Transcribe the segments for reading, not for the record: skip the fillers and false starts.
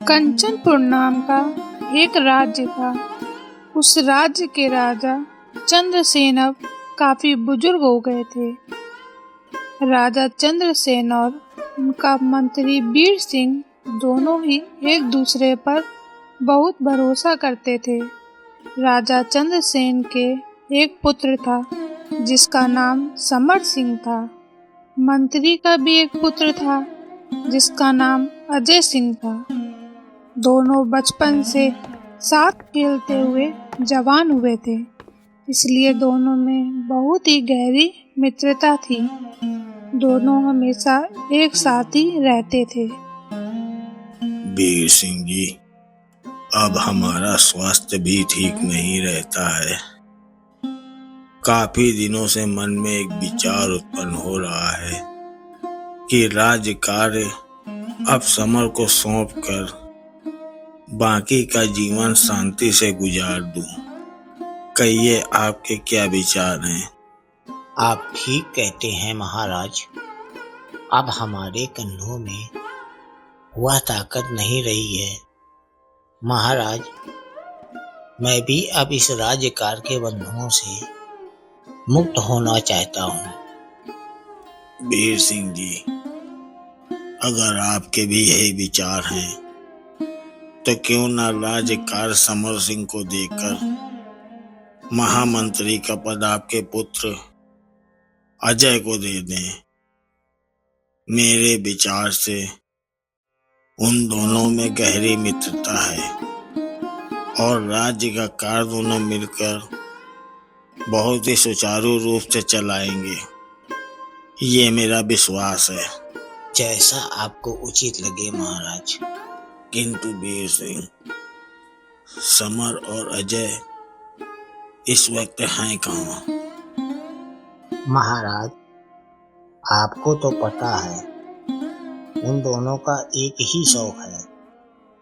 कंचनपुर नाम का एक राज्य था। उस राज्य के राजा चंद्रसेन अब काफी बुजुर्ग हो गए थे। राजा चंद्रसेन और उनका मंत्री वीर सिंह दोनों ही एक दूसरे पर बहुत भरोसा करते थे। राजा चंद्रसेन के एक पुत्र था जिसका नाम समर सिंह था। मंत्री का भी एक पुत्र था जिसका नाम अजय सिंह था। दोनों बचपन से साथ खेलते हुए जवान हुए थे, इसलिए दोनों में बहुत ही गहरी मित्रता थी। दोनों हमेशा एक साथ ही रहते थे। वीर सिंह जी, अब हमारा स्वास्थ्य भी ठीक नहीं रहता है। काफी दिनों से मन में एक विचार उत्पन्न हो रहा है कि राज्य कार्य अब समर को सौंपकर बाकी का जीवन शांति से गुजार दूं। कहिए आपके क्या विचार हैं? आप ठीक कहते हैं महाराज। अब हमारे कंधों में वह ताकत नहीं रही है। महाराज, मैं भी अब इस राज्यकार के बंधुओं से मुक्त होना चाहता हूँ। वीर सिंह जी, अगर आपके भी यही विचार हैं तो क्यों न राज्यकार समर सिंह को देकर महामंत्री का पद आपके पुत्र अजय को दे दें। मेरे विचार से उन दोनों में गहरी मित्रता है और राज्य का कार्य दोनों मिलकर बहुत ही सुचारू रूप से चलाएंगे। ये मेरा विश्वास है। जैसा आपको उचित लगे महाराज। किंतु वीर सिंह, समर और अजय इस वक्त हैं कहाँ? महाराज, आपको तो पता है उन दोनों का एक ही शौक है,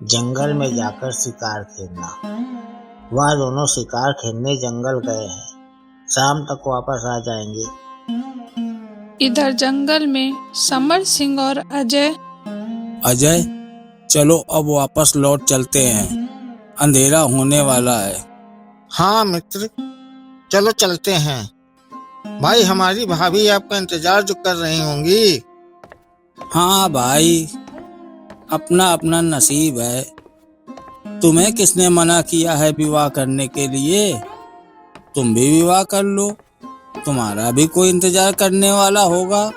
जंगल में जाकर शिकार खेलना। वह दोनों शिकार खेलने जंगल गए हैं, शाम तक वापस आ जाएंगे। इधर जंगल में समर सिंह और अजय, चलो अब वापस लौट चलते हैं, अंधेरा होने वाला है। हाँ मित्र, चलो चलते हैं। भाई, हमारी भाभी आपका इंतजार जो कर रही होंगी। हाँ भाई, अपना अपना नसीब है। तुम्हें किसने मना किया है विवाह करने के लिए? तुम भी विवाह कर लो, तुम्हारा भी कोई इंतजार करने वाला होगा।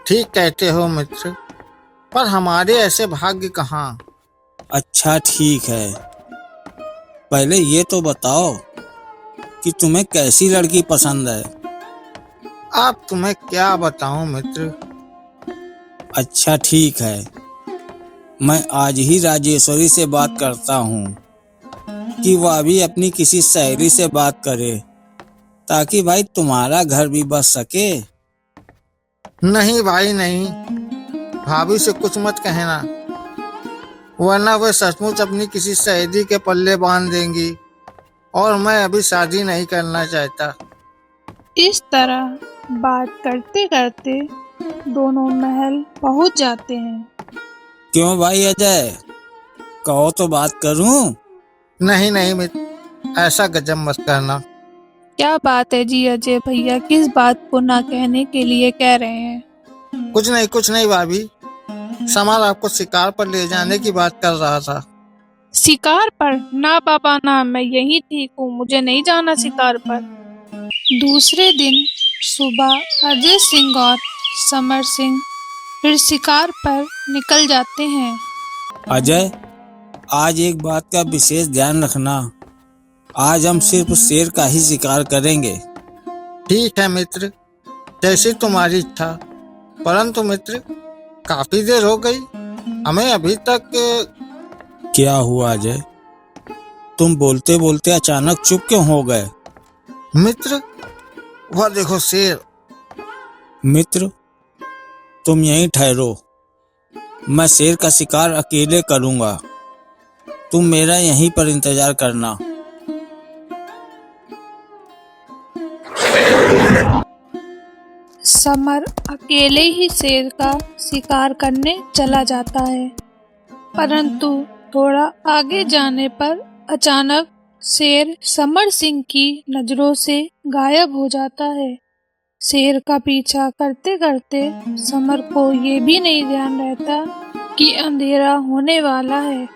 ठीक कहते हो मित्र, पर हमारे ऐसे भाग्य कहाँ। अच्छा ठीक है, पहले ये तो बताओ कि तुम्हें कैसी लड़की पसंद है? आप तुम्हें क्या बताऊं मित्र। अच्छा ठीक है, मैं आज ही राजेश्वरी से बात करता हूँ कि वह भी अपनी किसी सहेली से बात करे, ताकि भाई तुम्हारा घर भी बस सके। नहीं भाई नहीं, भाभी से कुछ मत कहना, वरना वे सचमुच अपनी किसी सहेली के पल्ले बांध देंगी और मैं अभी शादी नहीं करना चाहता। इस तरह बात करते करते दोनों महल पहुंच जाते हैं। क्यों भाई अजय, कहो तो बात करूं? नहीं नहीं मित्र, ऐसा गजब मत करना। क्या बात है जी अजय भैया, किस बात को ना कहने के लिए कह रहे हैं? कुछ नहीं भाभी, समर आपको शिकार पर ले जाने की बात कर रहा था। शिकार पर? ना बाबा ना, मैं यहीं ठीक हूँ, मुझे नहीं जाना शिकार पर। दूसरे दिन सुबह अजय सिंह और समर सिंह फिर शिकार पर निकल जाते हैं। अजय, आज एक बात का विशेष ध्यान रखना, आज हम सिर्फ शेर का ही शिकार करेंगे। ठीक है मित्र, जैसी तुम्हारी इच्छा। परंतु मित्र, काफी देर हो गई, हमें अभी तक। क्या हुआ अजय, तुम बोलते बोलते अचानक चुप क्यों हो गए? मित्र, वह देखो शेर। मित्र, तुम यहीं ठहरो, मैं शेर का शिकार अकेले करूंगा, तुम मेरा यहीं पर इंतजार करना। समर अकेले ही शेर का शिकार करने चला जाता है। परंतु थोड़ा आगे जाने पर अचानक शेर समर सिंह की नजरों से गायब हो जाता है। शेर का पीछा करते करते समर को ये भी नहीं ध्यान रहता कि अंधेरा होने वाला है।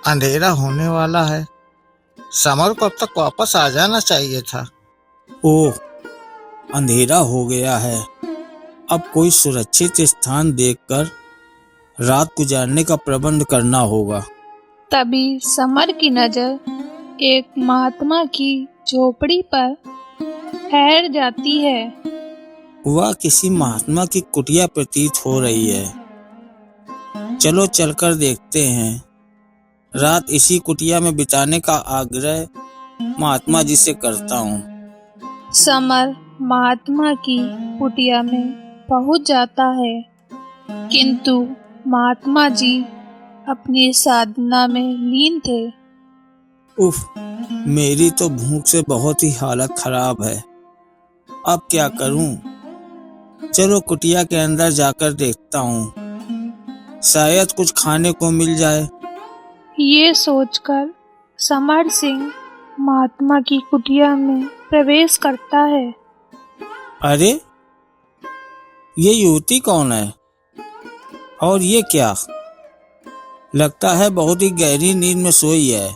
अंधेरा होने वाला है? समर को अब तक वापस आ जाना चाहिए था। ओह, अंधेरा हो गया है। अब कोई सुरक्षित स्थान देखकर रात गुजारने का प्रबंध करना होगा। तभी समर की नजर एक महात्मा की झोपड़ी पर ठहर जाती है। वह किसी महात्मा की कुटिया प्रतीत हो रही है। चलो चलकर देखते हैं। रात इसी कुटिया में बिताने का आग्रह महात्मा जी से करता हूँ। समर महात्मा की कुटिया में पहुंच जाता है, किंतु महात्मा जी अपनी साधना में लीन थे। उफ, मेरी तो भूख से बहुत ही हालत खराब है। अब क्या करूं? चलो कुटिया के अंदर जाकर देखता हूँ, शायद कुछ खाने को मिल जाए। ये सोचकर समर सिंह महात्मा की कुटिया में प्रवेश करता है। अरे, ये युवती कौन है? और ये क्या? लगता है बहुत ही गहरी नींद में सोई है।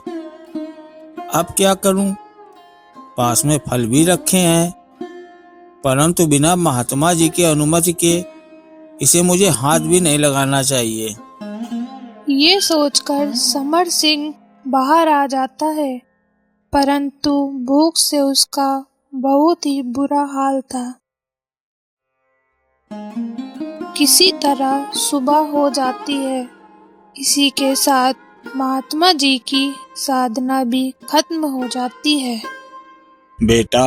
अब क्या करूं? पास में फल भी रखे हैं, परंतु बिना महात्मा जी की अनुमति के इसे मुझे हाथ भी नहीं लगाना चाहिए। ये सोचकर समर सिंह बाहर आ जाता है, परंतु भूख से उसका बहुत ही बुरा हाल था। किसी तरह सुबह हो जाती है। इसी के साथ महात्मा जी की साधना भी खत्म हो जाती है। बेटा,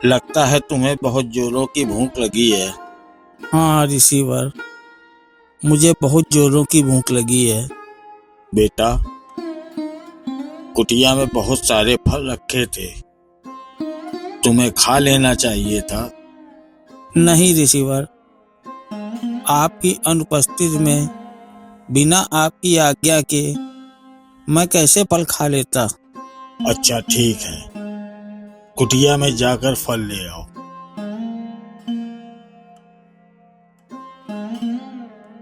लगता है तुम्हें बहुत जोरों की भूख लगी है। हाँ ऋषिवर, मुझे बहुत जोरों की भूख लगी है। बेटा, कुटिया में बहुत सारे फल रखे थे, तुम्हें खा लेना चाहिए था। नहीं ऋषिवर, आपकी अनुपस्थिति में बिना आपकी आज्ञा के मैं कैसे फल खा लेता। अच्छा ठीक है, कुटिया में जाकर फल ले आओ।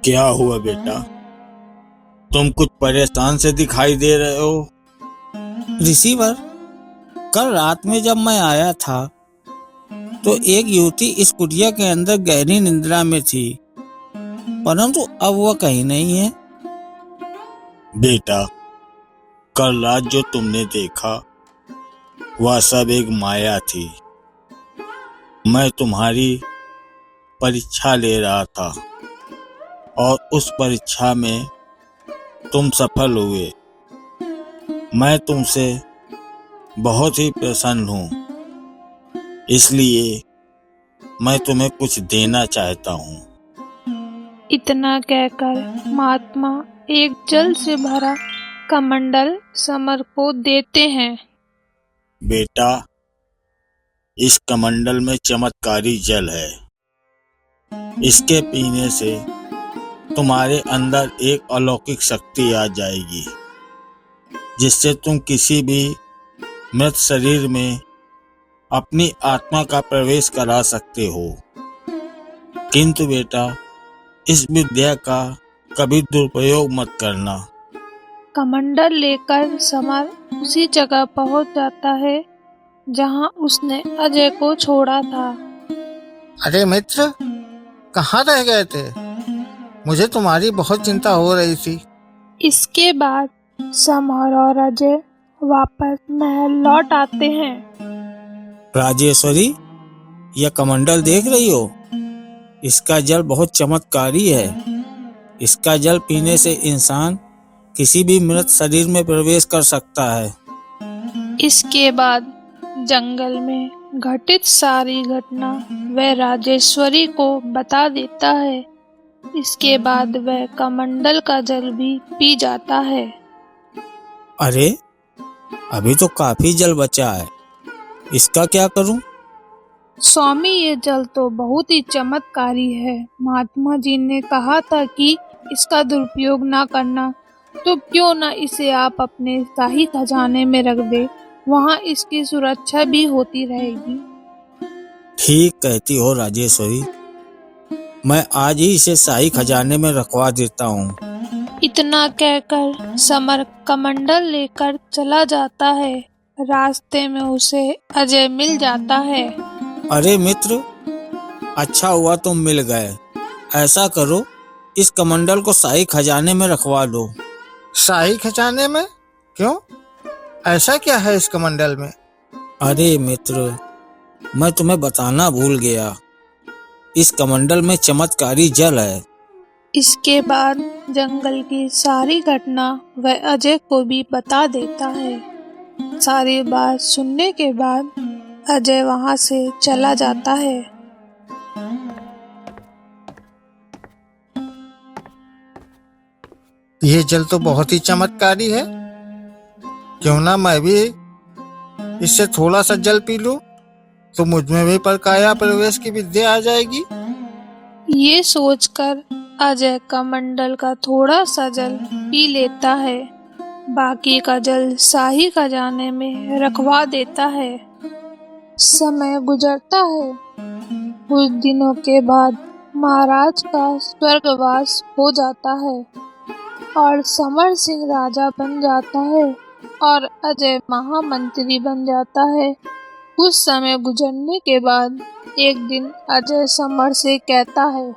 क्या हुआ बेटा, तुम कुछ परेशान से दिखाई दे रहे हो। ऋषिवर, कल रात में जब मैं आया था तो एक युवती इस कुटिया के अंदर गहरी निद्रा में थी, परंतु अब वह कहीं नहीं है। बेटा, कल रात जो तुमने देखा वह सब एक माया थी। मैं तुम्हारी परीक्षा ले रहा था और उस परीक्षा में तुम सफल हुए। मैं तुमसे बहुत ही प्रसन्न हूँ, इसलिए मैं तुम्हें कुछ देना चाहता हूँ। इतना कहकर महात्मा एक जल से भरा कमंडल समर को देते हैं। बेटा, इस कमंडल में चमत्कारी जल है। इसके पीने से तुम्हारे अंदर एक अलौकिक शक्ति आ जाएगी, जिससे तुम किसी भी मृत शरीर में अपनी आत्मा का प्रवेश करा सकते हो। किंतु बेटा, इस विद्या का कभी दुरुपयोग मत करना। कमंडल लेकर समर उसी जगह पहुंच जाता है जहां उसने अजय को छोड़ा था। अरे मित्र, कहाँ रह गए थे? मुझे तुम्हारी बहुत चिंता हो रही थी। इसके बाद समर और अजय वापस महल लौट आते हैं। राजेश्वरी, यह कमंडल देख रही हो? इसका जल बहुत चमत्कारी है। इसका जल पीने से इंसान किसी भी मृत शरीर में प्रवेश कर सकता है। इसके बाद जंगल में घटित सारी घटना वह राजेश्वरी को बता देता है। इसके बाद वह कमंडल का जल भी पी जाता है। अरे, अभी तो काफी जल बचा है, इसका क्या करूं? स्वामी, ये जल तो बहुत ही चमत्कारी है। महात्मा जी ने कहा था कि इसका दुरुपयोग ना करना, तो क्यों ना इसे आप अपने शाही खजाने में रख दे, वहाँ इसकी सुरक्षा भी होती रहेगी। ठीक कहती हो राजेश्वरी, मैं आज ही इसे शाही खजाने में रखवा देता हूँ। इतना कहकर समर कमंडल लेकर चला जाता है। रास्ते में उसे अजय मिल जाता है। अरे मित्र, अच्छा हुआ तुम मिल गए। ऐसा करो, इस कमंडल को शाही खजाने में रखवा लो। शाही खजाने में? क्यों? ऐसा क्या है इस कमंडल में? अरे मित्र, मैं तुम्हें बताना भूल गया, इस कमंडल में चमत्कारी जल है। इसके बाद जंगल की सारी घटना वह अजय को भी बता देता है। सारी बात सुनने के बाद अजय वहां से चला जाता है। ये जल तो बहुत ही चमत्कारी है। क्यों ना मैं भी इससे थोड़ा सा जल पी लूं, तो मुझ में भी परकाया प्रवेश की विद्या आ जाएगी। ये सोचकर अजय कमंडल का थोड़ा सा जल पी लेता है। बाकी का जल शाही खजाने में रखवा देता है। समय गुजरता है। कुछ दिनों के बाद महाराज का स्वर्गवास हो जाता है और समर सिंह राजा बन जाता है और अजय महामंत्री बन जाता है। कुछ समय गुजरने के बाद एक दिन अजय समर से कहता है,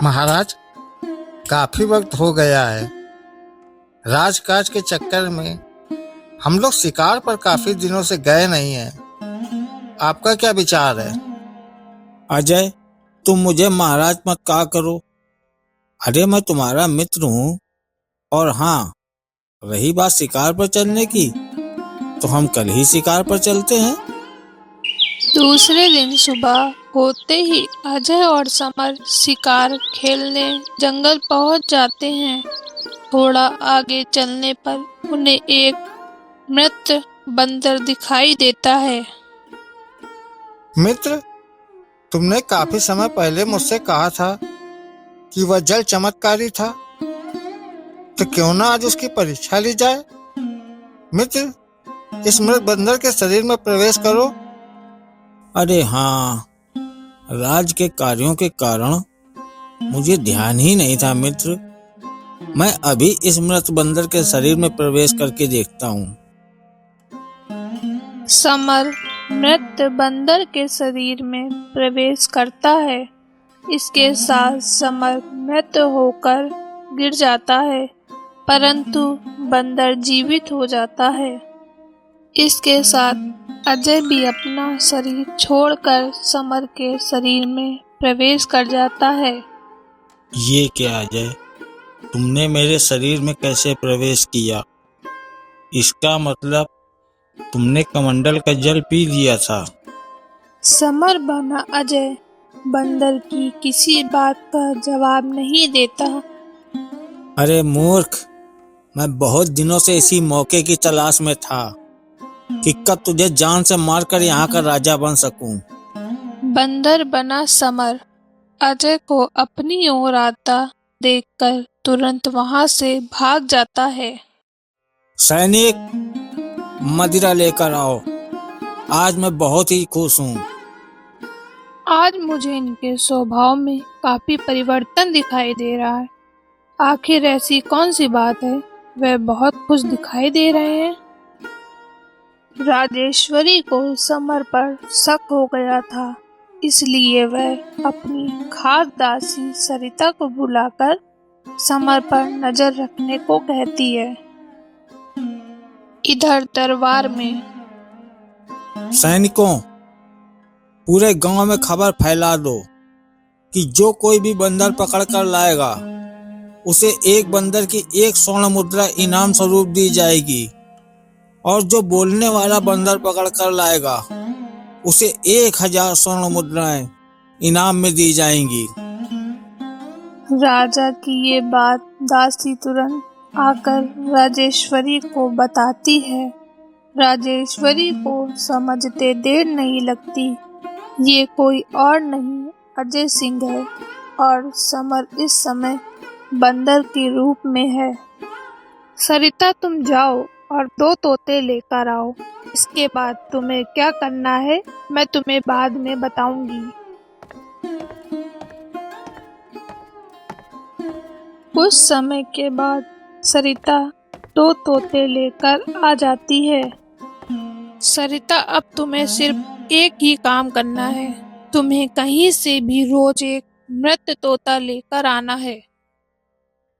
महाराज, काफी वक्त हो गया है। राजकाज के चक्कर में हम लोग शिकार पर काफी दिनों से गए नहीं हैं। आपका क्या विचार है? अजय, तुम मुझे महाराज मत कहा करो। अरे मैं तुम्हारा मित्र हूँ। और हाँ, रही बात शिकार पर चलने की, तो हम कल ही शिकार पर चलते हैं। दूसरे दिन सुबह होते ही अजय और समर शिकार खेलने जंगल पहुंच जाते हैं। थोड़ा आगे चलने पर उन्हें एक मृत बंदर दिखाई देता है। मित्र, तुमने काफी समय पहले मुझसे कहा था कि वह जल चमत्कारी था, तो क्यों ना आज उसकी परीक्षा ली जाए। मित्र, इस मृत बंदर के शरीर में प्रवेश करो। अरे हाँ, राज के कार्यों के कारण मुझे ध्यान ही नहीं था मित्र। मैं अभी इस मृत बंदर के शरीर में प्रवेश करके देखता हूँ। समर मृत बंदर के शरीर में प्रवेश करता है। इसके साथ समर मृत होकर गिर जाता है, परंतु बंदर जीवित हो जाता है। इसके साथ अजय भी अपना शरीर छोड़कर समर के शरीर में प्रवेश कर जाता है। ये क्या अजय, तुमने मेरे शरीर में कैसे प्रवेश किया? इसका मतलब तुमने कमंडल का जल पी लिया था। समर बना अजय बंदर की किसी बात का जवाब नहीं देता। अरे मूर्ख, मैं बहुत दिनों से इसी मौके की तलाश में था कि कब तुझे जान से मारकर यहाँ का राजा बन सकूं। बंदर बना समर अजय को अपनी ओर आता देखकर तुरंत वहां से भाग जाता है। सैनिक, मदिरा लेकर आओ। आज मैं बहुत ही खुश हूँ। आज मुझे इनके स्वभाव में काफी परिवर्तन दिखाई दे रहा है। आखिर ऐसी कौन सी बात है, वह बहुत खुश दिखाई दे रहे हैं। राजेश्वरी को समर पर शक हो गया था, इसलिए वह अपनी खास दासी सरिता को बुलाकर समर पर नजर रखने को कहती है। इधर दरबार में सैनिकों, पूरे गांव में खबर फैला दो कि जो कोई भी बंदर पकड़ कर लाएगा, उसे एक बंदर की 1 स्वर्ण मुद्रा इनाम स्वरूप दी जाएगी, और जो बोलने वाला बंदर पकड़ कर लाएगा, उसे 1000 स्वर्ण मुद्राएं इनाम में दी जाएंगी। राजा की ये बात दासी तुरंत आकर राजेश्वरी को बताती है। राजेश्वरी को समझते देर नहीं लगती। ये कोई और नहीं, अजय सिंह है और समर इस समय बंदर के रूप में है। सरिता तुम जाओ और 2 तोते लेकर आओ। इसके बाद तुम्हें क्या करना है मैं तुम्हें बाद में बताऊंगी। कुछ समय के बाद सरिता 2 तोते लेकर आ जाती है। सरिता अब तुम्हें सिर्फ एक ही काम करना है, तुम्हें कहीं से भी रोज एक मृत तोता लेकर आना है।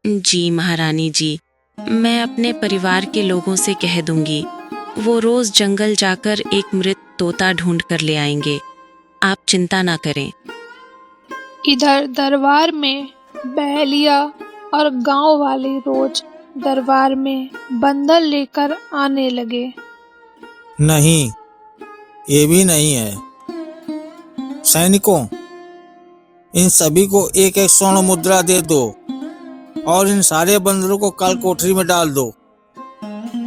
जी महारानी जी, मैं अपने परिवार के लोगों से कह दूंगी, वो रोज जंगल जाकर एक मृत तोता ढूंढ कर ले आएंगे, आप चिंता ना करें। इधर दरबार में बहलिया और गांव वाले रोज दरबार में बंदर लेकर आने लगे। नहीं, ये भी नहीं है। सैनिकों, इन सभी को एक एक स्वर्ण मुद्रा दे दो और इन सारे बंदरों को काल कोठरी में डाल दो।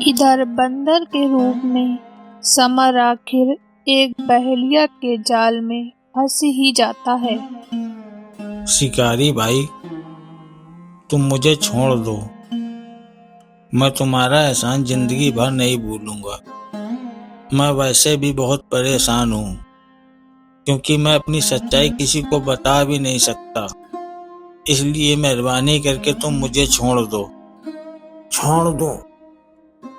इधर बंदर के रूप में समर आखिर एक बहेलिया के जाल में फंस ही जाता है। शिकारी भाई, तुम मुझे छोड़ दो, मैं तुम्हारा एहसान जिंदगी भर नहीं भूलूंगा। मैं वैसे भी बहुत परेशान हूँ, क्योंकि मैं अपनी सच्चाई किसी को बता भी नहीं सकता। इसलिए मेहरबानी करके तुम मुझे छोड़ दो। छोड़ दो?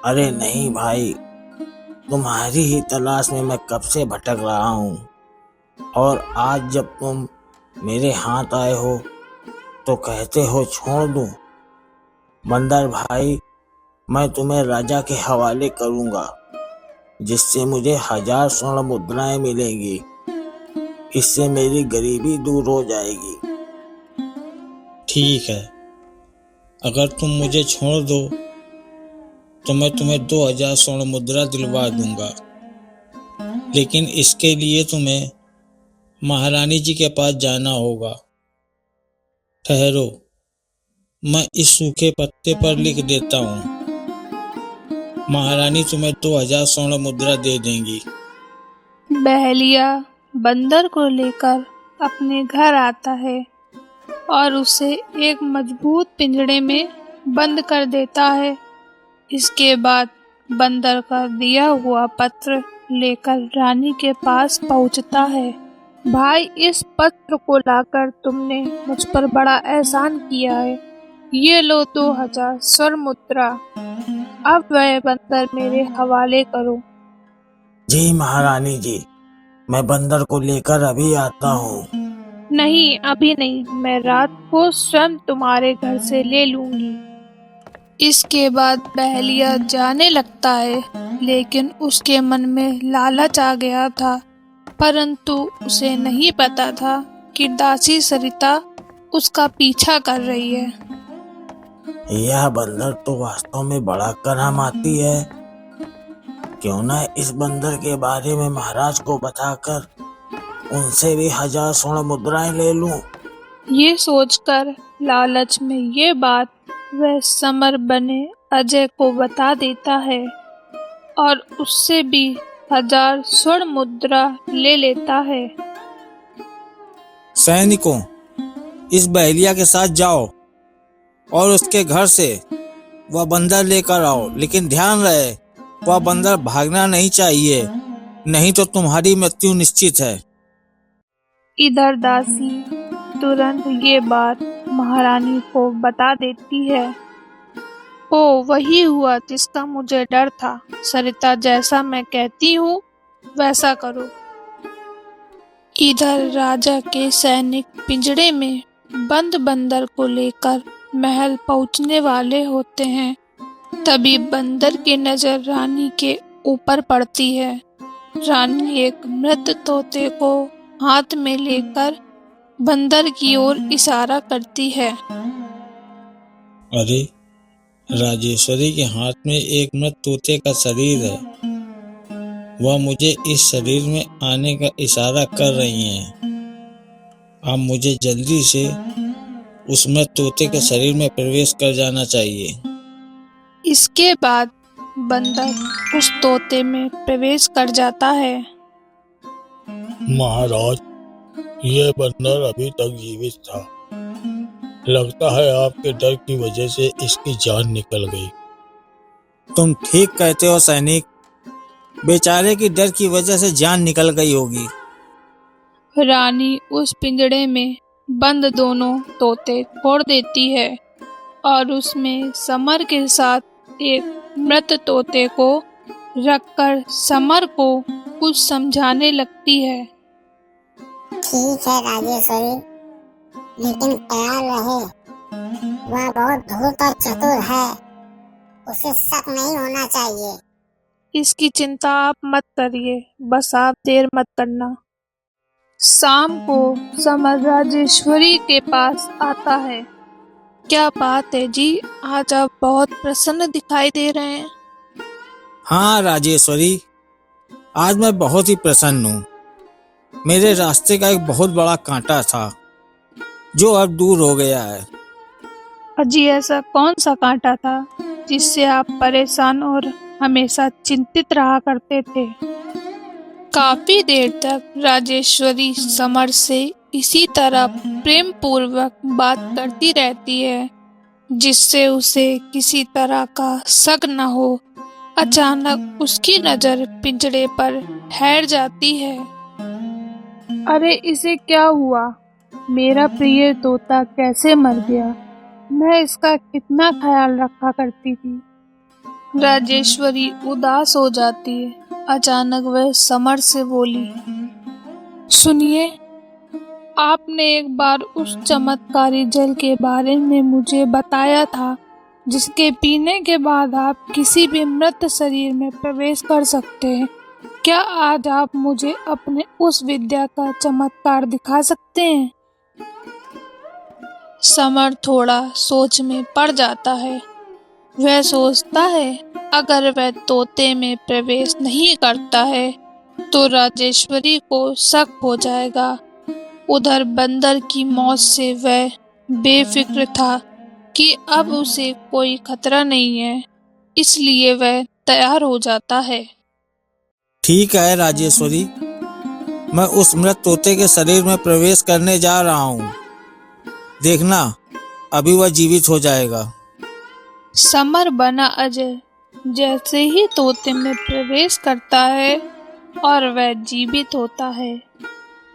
अरे नहीं भाई, तुम्हारी ही तलाश में मैं कब से भटक रहा हूँ, और आज जब तुम मेरे हाथ आए हो तो कहते हो छोड़ दूं। बंदर भाई, मैं तुम्हें राजा के हवाले करूँगा, जिससे मुझे 1000 स्वर्ण मुद्राएं मिलेंगी। इससे मेरी गरीबी दूर हो जाएगी। ठीक है, अगर तुम मुझे छोड़ दो तो मैं तुम्हें 2000 स्वर्ण मुद्रा दिलवा दूंगा, लेकिन इसके लिए तुम्हें महारानी जी के पास जाना होगा। ठहरो, मैं इस सूखे पत्ते पर लिख देता हूँ। महारानी तुम्हें 2000 स्वर्ण मुद्रा दे देंगी। बहलिया बंदर को लेकर अपने घर आता है और उसे एक मजबूत पिंजड़े में बंद कर देता है। इसके बाद बंदर का दिया हुआ पत्र लेकर रानी के पास पहुंचता है। भाई, इस पत्र को लाकर तुमने मुझ पर बड़ा एहसान किया है। ये लो 2000 स्वर्ण मुद्रा। अब वह बंदर मेरे हवाले करो। जी महारानी जी, मैं बंदर को लेकर अभी आता हूँ। नहीं, अभी नहीं, मैं रात को स्वयं तुम्हारे घर से ले लूंगी। इसके बाद बहलिया जाने लगता है, लेकिन उसके मन में लालच आ गया था, परंतु उसे नहीं पता था कि दासी सरिता उसका पीछा कर रही है। यह बंदर तो वास्तव में बड़ा करामाती है। क्यों ना इस बंदर के बारे में महाराज को बताकर उनसे भी 1000 स्वर्ण मुद्राएं ले लूं। ये सोचकर लालच में ये बात वह समर बने अजय को बता देता है और उससे भी 1000 स्वर्ण मुद्रा ले लेता है। सैनिकों, इस बहलिया के साथ जाओ और उसके घर से वह बंदर लेकर आओ, लेकिन ध्यान रहे वह बंदर भागना नहीं चाहिए, नहीं तो तुम्हारी मृत्यु निश्चित है। इधर दासी तुरंत ये बात महारानी को बता देती है। ओ, वही हुआ जिसका मुझे डर था। सरिता, जैसा मैं कहती हूँ वैसा करो। इधर राजा के सैनिक पिंजड़े में बंद बंदर को लेकर महल पहुँचने वाले होते हैं। तभी बंदर की नजर रानी के ऊपर पड़ती है। रानी एक मृत तोते को हाथ में लेकर बंदर की ओर इशारा करती है। अरे, राजेश्वरी के हाथ में एक मृत तोते का शरीर है। वह मुझे इस शरीर में आने का इशारा कर रही हैं। अब मुझे जल्दी से उस मृत तोते के शरीर में प्रवेश कर जाना चाहिए। इसके बाद बंदर उस तोते में प्रवेश कर जाता है। महाराज, यह बंदर अभी तक जीवित था। लगता है आपके डर की वजह से इसकी जान निकल गई। तुम ठीक कहते हो सैनिक, बेचारे की डर की वजह से जान निकल गई होगी। रानी उस पिंजड़े में बंद दोनों तोते छोड़ देती है और उसमें समर के साथ एक मृत तोते को रखकर समर को कुछ समझाने लगती है। ठीक है राजेश्वरी, लेकिन ख्याल रहे वह बहुत धूर्त और चतुर है, उसे शक नहीं होना चाहिए। इसकी चिंता आप मत करिए, बस आप देर मत करना। शाम को समर राजेश्वरी के पास आता है। क्या बात है जी, आज आप बहुत प्रसन्न दिखाई दे रहे हैं। हाँ राजेश्वरी, आज मैं बहुत ही प्रसन्न हूँ। मेरे रास्ते का एक बहुत बड़ा कांटा था जो अब दूर हो गया है। अजी, ऐसा कौन सा कांटा था जिससे आप परेशान और हमेशा चिंतित रहा करते थे? काफी देर तक राजेश्वरी समर से इसी तरह प्रेम पूर्वक बात करती रहती है, जिससे उसे किसी तरह का शक न हो। अचानक उसकी नजर पिंजड़े पर ठहर जाती है। अरे, इसे क्या हुआ? मेरा प्रिय तोता कैसे मर गया? मैं इसका कितना ख्याल रखा करती थी। राजेश्वरी उदास हो जाती है। अचानक वह समर से बोली, सुनिए, आपने एक बार उस चमत्कारी जल के बारे में मुझे बताया था जिसके पीने के बाद आप किसी भी मृत शरीर में प्रवेश कर सकते हैं। क्या आज आप मुझे अपने उस विद्या का चमत्कार दिखा सकते हैं? समर थोड़ा सोच में पड़ जाता है। वह सोचता है अगर वह तोते में प्रवेश नहीं करता है तो राजेश्वरी को शक हो जाएगा। उधर बंदर की मौत से वह बेफिक्र था कि अब उसे कोई खतरा नहीं है, इसलिए वह तैयार हो जाता है। ठीक है राजेश्वरी, मैं उस मृत तोते के शरीर में प्रवेश करने जा रहा हूँ। देखना, अभी वह जीवित हो जाएगा। समर बना अजय जैसे ही तोते में प्रवेश करता है और वह जीवित होता है,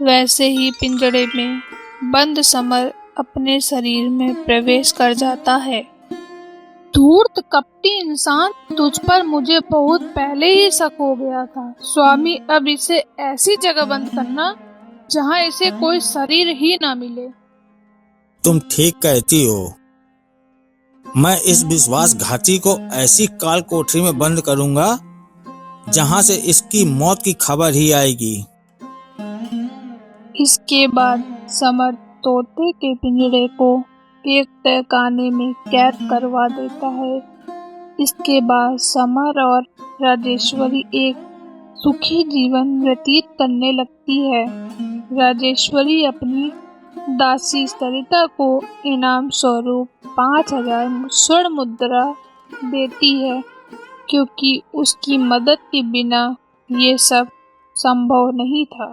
वैसे ही पिंजड़े में बंद समर अपने शरीर में प्रवेश कर जाता है। धूर्त कपटी इंसान, तुझ पर मुझे बहुत पहले ही शक हो गया था। स्वामी, अब इसे ऐसी जगह बंद करना जहाँ इसे कोई शरीर ही ना मिले। तुम ठीक कहती हो। मैं इस विश्वासघाती को ऐसी काल कोठरी में बंद करूंगा जहां से इसकी मौत की खबर ही आएगी। इसके बाद समर तोते के पिंजरे को एक तहखाने में कैद करवा देता है। इसके बाद समर और राजेश्वरी एक सुखी जीवन व्यतीत करने लगती है। राजेश्वरी अपनी दासी सरिता को इनाम स्वरूप 5000 स्वर्ण मुद्रा देती है, क्योंकि उसकी मदद के बिना ये सब संभव नहीं था।